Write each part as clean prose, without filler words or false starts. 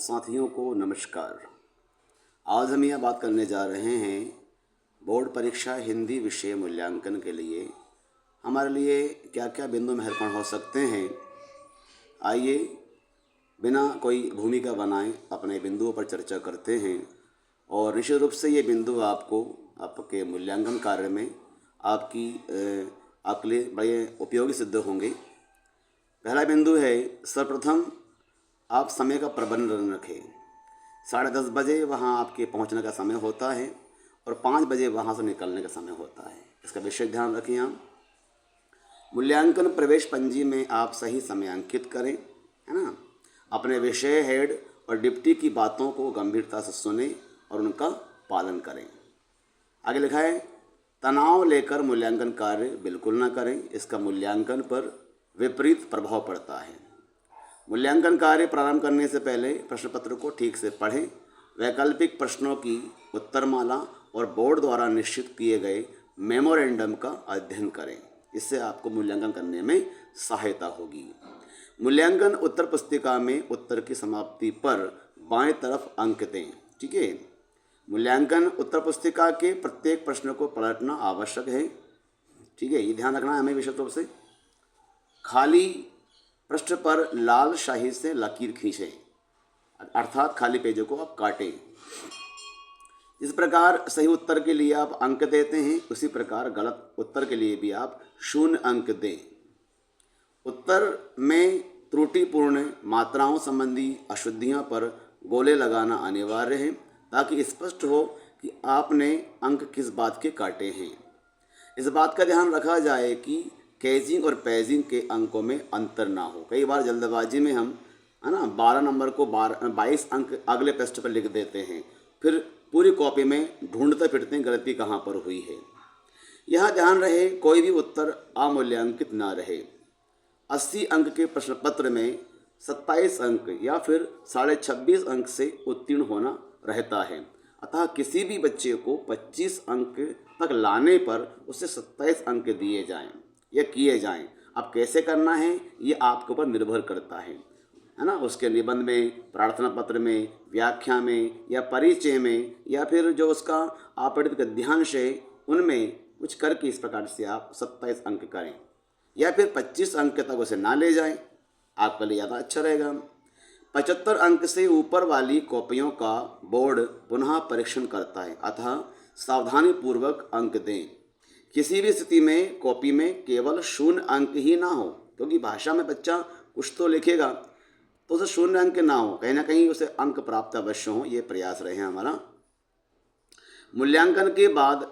साथियों को नमस्कार। आज हम यह बात करने जा रहे हैं बोर्ड परीक्षा हिंदी विषय मूल्यांकन के लिए हमारे लिए क्या क्या बिंदु महत्वपूर्ण हो सकते हैं। आइए बिना कोई भूमिका बनाए अपने बिंदुओं पर चर्चा करते हैं और निश्चित रूप से ये बिंदु आपको आपके मूल्यांकन कार्य में आपके लिए बड़े उपयोगी सिद्ध होंगे। पहला बिंदु है, सर्वप्रथम आप समय का प्रबंधन रखें। 10:30 बजे वहाँ आपके पहुँचने का समय होता है और 5 बजे वहाँ से निकलने का समय होता है। इसका विशेष ध्यान रखें। आप मूल्यांकन प्रवेश पंजी में आप सही समय अंकित करें, है ना। अपने विषय हेड और डिप्टी की बातों को गंभीरता से सुने और उनका पालन करें। आगे लिखा है, तनाव लेकर मूल्यांकन कार्य बिल्कुल ना करें, इसका मूल्यांकन पर विपरीत प्रभाव पड़ता है। मूल्यांकन कार्य प्रारंभ करने से पहले प्रश्न पत्र को ठीक से पढ़ें, वैकल्पिक प्रश्नों की उत्तरमाला और बोर्ड द्वारा निश्चित किए गए मेमोरेंडम का अध्ययन करें। इससे आपको मूल्यांकन करने में सहायता होगी। मूल्यांकन उत्तर पुस्तिका में उत्तर की समाप्ति पर बाएं तरफ अंक दें। ठीक है। मूल्यांकन उत्तर पुस्तिका के प्रत्येक प्रश्न को पलटना आवश्यक है। ठीक है, ये ध्यान रखना है हमें विशेष रूप से। खाली पृष्ठ पर लाल स्याही से लकीर खींचें, अर्थात खाली पेजों को आप काटें। इस प्रकार सही उत्तर के लिए आप अंक देते हैं, उसी प्रकार गलत उत्तर के लिए भी आप 0 अंक दें। उत्तर में त्रुटिपूर्ण मात्राओं संबंधी अशुद्धियां पर गोले लगाना अनिवार्य है, ताकि स्पष्ट हो कि आपने अंक किस बात के काटे हैं। इस बात का ध्यान रखा जाए कि कैजिंग और पेजिंग के अंकों में अंतर ना हो। कई बार जल्दबाजी में हम, है ना, 12 नंबर को 22 अंक अगले पृष्ठ पर लिख देते हैं, फिर पूरी कॉपी में ढूंढते फिरते हैं गलती कहाँ पर हुई है। यह ध्यान रहे कोई भी उत्तर अमूल्यांकित ना रहे। 80 अंक के प्रश्न पत्र में 27 अंक या फिर 26.5 अंक से उत्तीर्ण होना रहता है, अतः किसी भी बच्चे को 25 अंक तक लाने पर उसे 27 अंक दिए जाएं या किए जाएं। अब कैसे करना है ये आपके ऊपर निर्भर करता है ना। उसके निबंध में, प्रार्थना पत्र में, व्याख्या में या परिचय में या फिर जो उसका आपठित गद्यांश है उनमें कुछ करके इस प्रकार से आप 27 अंक करें या फिर 25 अंक तक उसे ना ले जाएं, आपके लिए ज़्यादा अच्छा रहेगा। 75 अंक से ऊपर वाली कॉपियों का बोर्ड पुनः परीक्षण करता है, अतः सावधानीपूर्वक अंक दें। किसी भी स्थिति में कॉपी में केवल 0 अंक ही ना हो, क्योंकि भाषा में बच्चा कुछ तो लिखेगा तो उसे 0 अंक ना हो, कहीं ना कहीं उसे अंक प्राप्त अवश्य हो। ये प्रयास रहे हमारा। मूल्यांकन के बाद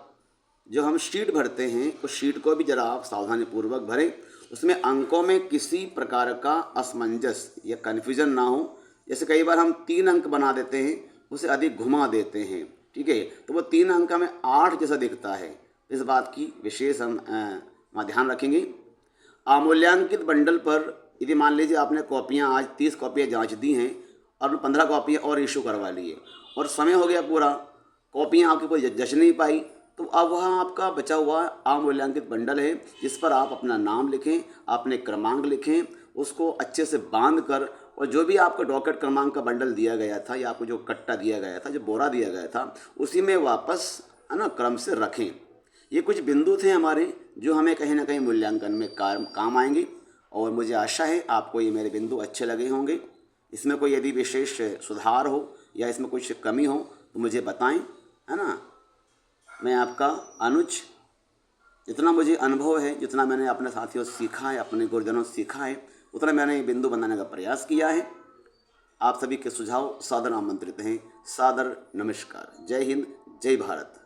जो हम शीट भरते हैं उस शीट को भी जरा आप सावधानीपूर्वक भरें। उसमें अंकों में किसी प्रकार का असमंजस या कन्फ्यूजन ना हो। जैसे कई बार हम 3 अंक बना देते हैं, उसे अधिक घुमा देते हैं, ठीक है, तो वो 3 अंक हमें 8 जैसा दिखता है। इस बात की विशेष हम ध्यान रखेंगे। अमूल्यांकित बंडल पर यदि मान लीजिए आपने कॉपियाँ आज 30 कॉपियाँ जांच दी हैं और 15 कॉपियाँ और इशू करवा लिए और समय हो गया पूरा, कॉपियाँ आपकी कोई जच नहीं पाई, तो अब वहाँ आपका बचा हुआ अमूल्यांकित बंडल है जिस पर आप अपना नाम लिखें, अपने क्रमांक लिखें, उसको अच्छे से बांध कर, और जो भी आपको डॉकेट क्रमांक का बंडल दिया गया था या आपको जो कट्टा दिया गया था, जो बोरा दिया गया था, उसी में वापस, है ना, क्रम से रखें। ये कुछ बिंदु थे हमारे जो हमें कहीं ना कहीं मूल्यांकन में काम आएंगे और मुझे आशा है आपको ये मेरे बिंदु अच्छे लगे होंगे। इसमें कोई यदि विशेष सुधार हो या इसमें कुछ कमी हो तो मुझे बताएं, है ना। मैं आपका अनुज, जितना मुझे अनुभव है, जितना मैंने अपने साथियों से सीखा है, अपने गुरुजनों से सीखा है, उतना मैंने ये बिंदु बनाने का प्रयास किया है। आप सभी के सुझाव सादर आमंत्रित हैं। सादर नमस्कार। जय हिंद, जय भारत।